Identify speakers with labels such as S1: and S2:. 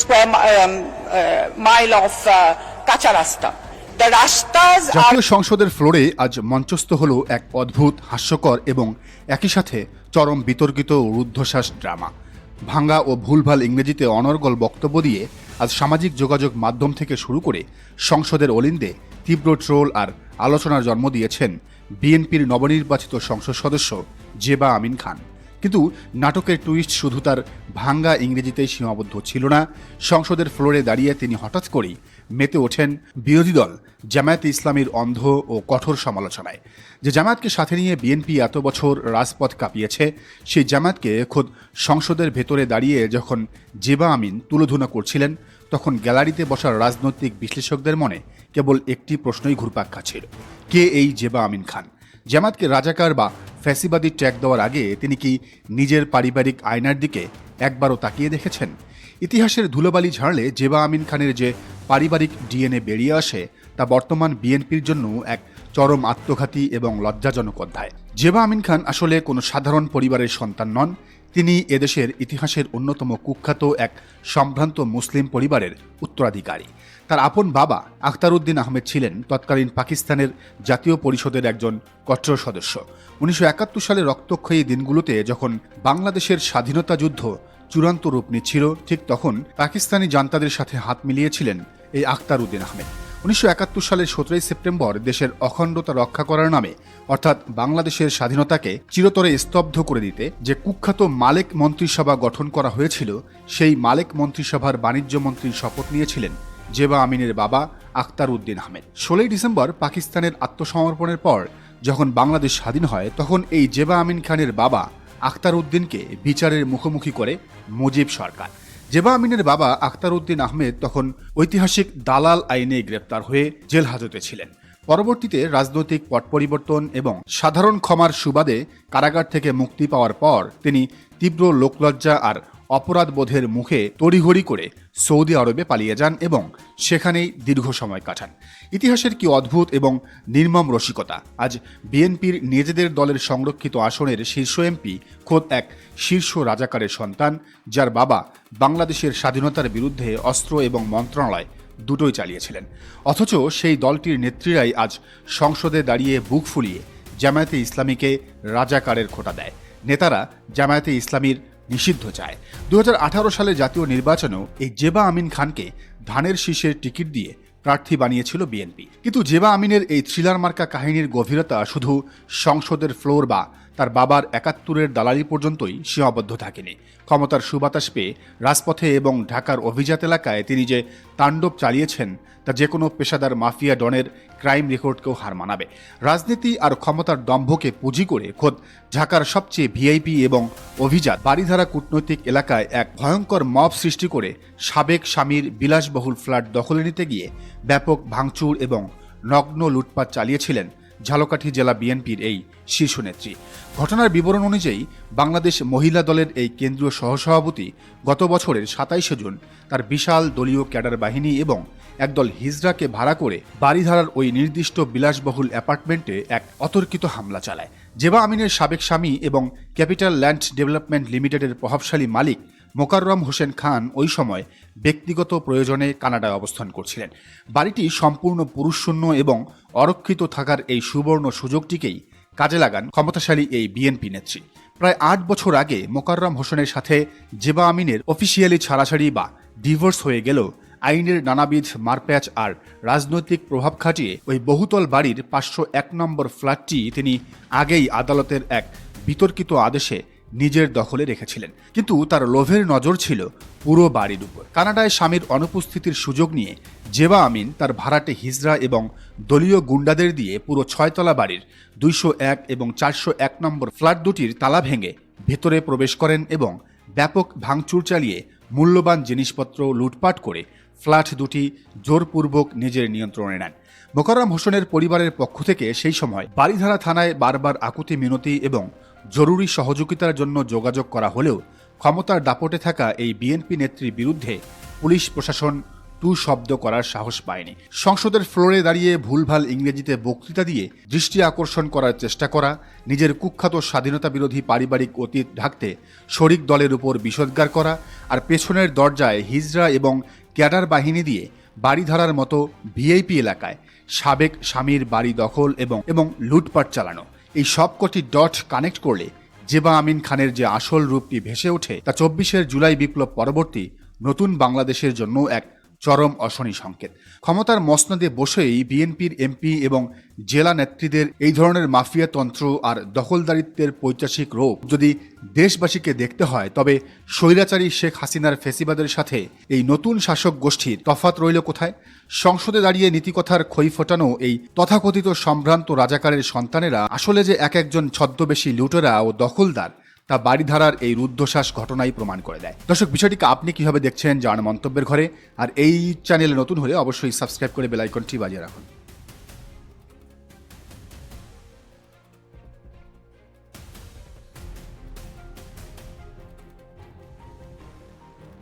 S1: square mile of কাঁচা রাস্তা। The rastas are
S2: জাতীয় সংসদের ফ্লোরে আজ মঞ্চস্থ হলো এক অদ্ভুত, হাস্যকর এবং একই সাথে চরম বিতর্কিত রুদ্ধশ্বাস ড্রামা। ভাঙ্গা ও ভুলভাল ইংরেজিতে অনর্গল বক্তব্য দিয়ে আজ সামাজিক যোগাযোগ মাধ্যম থেকে শুরু করে সংসদের অলিন্দে তীব্র ট্রোল আর আলোচনার জন্ম দিয়েছেন বিএনপির নবনির্বাচিত সংসদ সদস্য জেবা আমিন খান। কিন্তু নাটকের টুইস্ট শুধু তার ভাঙ্গা ইংরেজিতেই সীমাবদ্ধ ছিল না। সংসদের ফ্লোরে দাঁড়িয়ে তিনি হঠাৎ করেই মেতে ওঠেন বিরোধী দল জামায়াতে ইসলামীর অন্ধ ও কঠোর সমালোচনায়। যে জামায়াতকে সাথে নিয়ে বিএনপি এত বছর রাজপথ কাঁপিয়েছে, সেই জামায়াতকে খোদ সংসদের ভেতরে দাঁড়িয়ে যখন জেবা আমিন তুলোধুনা করছিলেন, তখন গ্যালারিতে বসা রাজনৈতিক বিশ্লেষকদের মনে কেবল একটি প্রশ্নই ঘুরপাক খাচ্ছিল, কে এই জেবা আমিন খান? জামায়াতকে রাজাকার বা ফ্যাসিবাদী ট্যাগ দেওয়ার আগে তিনি কি নিজের পারিবারিক আয়নার দিকে একবারও তাকিয়ে দেখেছেন? ইতিহাসের ধুলোবালি ঝাড়লে জেবা আমিন খানের যে পারিবারিক ডিএনএ বেরিয়ে আসে, তা বর্তমান বিএনপির জন্য এক চরম আত্মঘাতী এবং লজ্জাজনক অধ্যায়। জেবা আমিন খান আসলে কোনো সাধারণ পরিবারের সন্তান নন। তিনি এদেশের ইতিহাসের অন্যতম কুখ্যাত এক সম্ভ্রান্ত মুসলিম পরিবারের উত্তরাধিকারী। তার আপন বাবা আখতারউদ্দিন আহমেদ ছিলেন তৎকালীন পাকিস্তানের জাতীয় পরিষদের একজন কট্টর সদস্য। 1971 সালে রক্তক্ষয়ী দিনগুলোতে যখন বাংলাদেশের স্বাধীনতা যুদ্ধ চূড়ান্ত রূপ নিচ্ছিল, ঠিক তখন পাকিস্তানি জান্তাদের সাথে হাত মিলিয়েছিলেন এই আখতারউদ্দিন আহমেদ। 1971 সালের 17 সেপ্টেম্বর দেশের অখণ্ডতা রক্ষা করার নামে, অর্থাৎ বাংলাদেশের স্বাধীনতাকে চিরতরে স্তব্ধ করে দিতে যে কুখ্যাত মালেক মন্ত্রিসভা গঠন করা হয়েছিল, সেই মালেক মন্ত্রিসভার বাণিজ্য মন্ত্রীর শপথ নিয়েছিলেন জেবা আমিনের বাবা আখতারউদ্দিন আহমেদ। 16 ডিসেম্বর পাকিস্তানের আত্মসমর্পণের পর যখন বাংলাদেশ স্বাধীন হয়, তখন এই জেবা আমিন খানের বাবা আখতারউদ্দিনকে বিচারের মুখোমুখি করে মুজিব সরকার। জেবা আমিনের বাবা আখতারউদ্দিন আহমেদ তখন ঐতিহাসিক দালাল আইনে গ্রেপ্তার হয়ে জেল হাজতে ছিলেন। পরবর্তীতে রাজনৈতিক পট পরিবর্তন এবং সাধারণ ক্ষমার সুবাদে কারাগার থেকে মুক্তি পাওয়ার পর তিনি তীব্র লোকলজ্জা আর অপরাধবোধের মুখে তড়িঘড়ি করে সৌদি আরবে পালিয়ে যান এবং সেখানেই দীর্ঘ সময় কাটান। ইতিহাসের কি অদ্ভুত এবং নির্মম রসিকতা! আজ বিএনপির নিজেদের দলের সংরক্ষিত আসনের শীর্ষ এমপি খোদ এক শীর্ষ রাজাকারের সন্তান, যার বাবা বাংলাদেশের স্বাধীনতার বিরুদ্ধে অস্ত্র এবং মন্ত্রণালয় দুটোই চালিয়েছিলেন। অথচ সেই দলটির নেত্রীরাই আজ সংসদে দাঁড়িয়ে বুক ফুলিয়ে জামায়াতে ইসলামীকে রাজাকারের খোঁটা দেয়। নেতারা জামায়াতে ইসলামীর নিষিদ্ধ চায়। 2018 সালে জাতীয় নির্বাচনেও এই জেবা আমিন খানকে ধানের শীষের টিকিট দিয়ে প্রার্থী বানিয়েছিল বিএনপি। কিন্তু জেবা আমিনের এই থ্রিলার মার্কা কাহিনীর গভীরতা শুধু সংসদের ফ্লোর বা তার বাবার 71-এর দালালি পর্যন্তই সীমাবদ্ধ থাকেনি। ক্ষমতার সুবাতাস পেয়ে রাজপথে এবং ঢাকার অভিজাত এলাকায় তিনি যে তাণ্ডব চালিয়েছেন, তা যে কোনো পেশাদার মাফিয়া ডনের ক্রাইম রেকর্ডকেও হার মানাবে। রাজনীতি আর ক্ষমতার দম্ভকে পুঁজি করে খোদ ঢাকার সবচেয়ে ভিআইপি এবং অভিজাত বাড়িধারা কূটনৈতিক এলাকায় এক ভয়ঙ্কর মব সৃষ্টি করে সাবেক স্বামীর বিলাসবহুল ফ্ল্যাট দখলে নিতে গিয়ে ব্যাপক ভাঙচুর এবং নগ্ন লুটপাট চালিয়েছিলেন ঝালকাঠি জেলা বিএনপির এই শীর্ষ নেত্রী। ঘটনার বিবরণ অনুযায়ী বাংলাদেশ মহিলা দলের এই কেন্দ্রীয় সহসভাপতি গত বছরের 27 জুন তার বিশাল দলীয় ক্যাডার বাহিনী এবং একদল হিজড়াকে ভাড়া করে বাড়িধারার ওই নির্দিষ্ট বিলাসবহুল অ্যাপার্টমেন্টে এক অতর্কিত হামলা চালায়। জেবা আমিনের সাবেক স্বামী এবং ক্যাপিটাল ল্যান্ড ডেভেলপমেন্ট লিমিটেডের প্রভাবশালী মালিক মোকাররম হোসেন খান ওই সময় ব্যক্তিগত প্রয়োজনে কানাডায় অবস্থান করছিলেন। বাড়িটি সম্পূর্ণ পুরুষশূন্য এবং অরক্ষিত থাকার এই সুবর্ণ সুযোগটিকেই কাজে লাগান ক্ষমতাশালী এই বিএনপি নেত্রী। প্রায় 8 বছর আগে মোকাররম হোসেনের সাথে জেবা আমিনের অফিসিয়ালি ছাড়াছাড়ি বা ডিভোর্স হয়ে গেল আইনের নানাবিধ মারপ্যাচ আর রাজনৈতিক প্রভাব খাটিয়ে ওই বহুতল বাড়ির 501 নম্বর ফ্ল্যাটটি তিনি আগেই আদালতের এক বিতর্কিত আদেশে নিজের দখলে রেখেছিলেন। কিন্তু তার লোভের নজর ছিল পুরো বাড়ির উপর। কানাডায় স্বামীর অনুপস্থিতির সুযোগ নিয়ে জেবা আমিন তার ভাড়াটে হিজড়া এবং দলীয় গুন্ডাদের দিয়ে পুরো 6তলা বাড়ির 201 এবং 401 নম্বর ফ্ল্যাট দুটির তালা ভেঙে ভেতরে প্রবেশ করেন এবং ব্যাপক ভাঙচুর চালিয়ে মূল্যবান জিনিসপত্র লুটপাট করে ফ্ল্যাট দুটি জোরপূর্বক নিজের নিয়ন্ত্রণে নেন। মোকাররম হোসেনের পরিবারের পক্ষ থেকে সেই সময় বাড়িধারা থানায় বারবার আকুতি মিনতি এবং জরুরি সহযোগিতার জন্য যোগাযোগ করা হলেও ক্ষমতার দাপটে থাকা এই বিএনপি নেত্রীর বিরুদ্ধে পুলিশ প্রশাসন টু শব্দ করার সাহস পায়নি। সংসদের ফ্লোরে দাঁড়িয়ে ভুলভাল ইংরেজিতে বক্তৃতা দিয়ে দৃষ্টি আকর্ষণ করার চেষ্টা করা, নিজের কুখ্যাত স্বাধীনতা বিরোধী পারিবারিক অতীত ঢাকতে শরিক দলের উপর বিষোদ্গার করা, আর পেছনের দরজায় হিজড়া এবং ক্যাডার বাহিনী দিয়ে বাড়ি ধরার মতো ভিআইপি এলাকায় সাবেক স্বামীর বাড়ি দখল এবং লুটপাট চালানো, এই সবকটি ডট কানেক্ট করলে জেবা আমিন খানের যে আসল রূপটি ভেসে ওঠে তা 24 জুলাই বিপ্লব পরবর্তী নতুন বাংলাদেশের জন্য এক চরম অশনি সংকেত। ক্ষমতার মসনদে বসেই বিএনপির এমপি এবং জেলা নেত্রীদের এই ধরনের মাফিয়াতন্ত্র আর দখলদারিত্বের পৈশাচিক রূপ যদি দেশবাসীকে দেখতে হয়, তবে স্বৈরাচারী শেখ হাসিনার ফেসিবাদের সাথে এই নতুন শাসক গোষ্ঠীর তফাৎ রইল কোথায়? সংসদে দাঁড়িয়ে নীতিকথার খই ফোটানো এই তথাকথিত সম্ভ্রান্ত রাজাকারের সন্তানেরা আসলে যে এক একজন ছদ্মবেশী লুটেরা ও দখলদার, তা বাড়িধারার এই রুদ্ধশ্বাস ঘটনাই প্রমাণ করে দেয়। দর্শক, বিষয়টিকে আপনি কিভাবে দেখছেন জানান মন্তব্যের ঘরে, আর এই চ্যানেলে নতুন হলে অবশ্যই সাবস্ক্রাইব করে বেল আইকনটি বাজিয়ে রাখুন।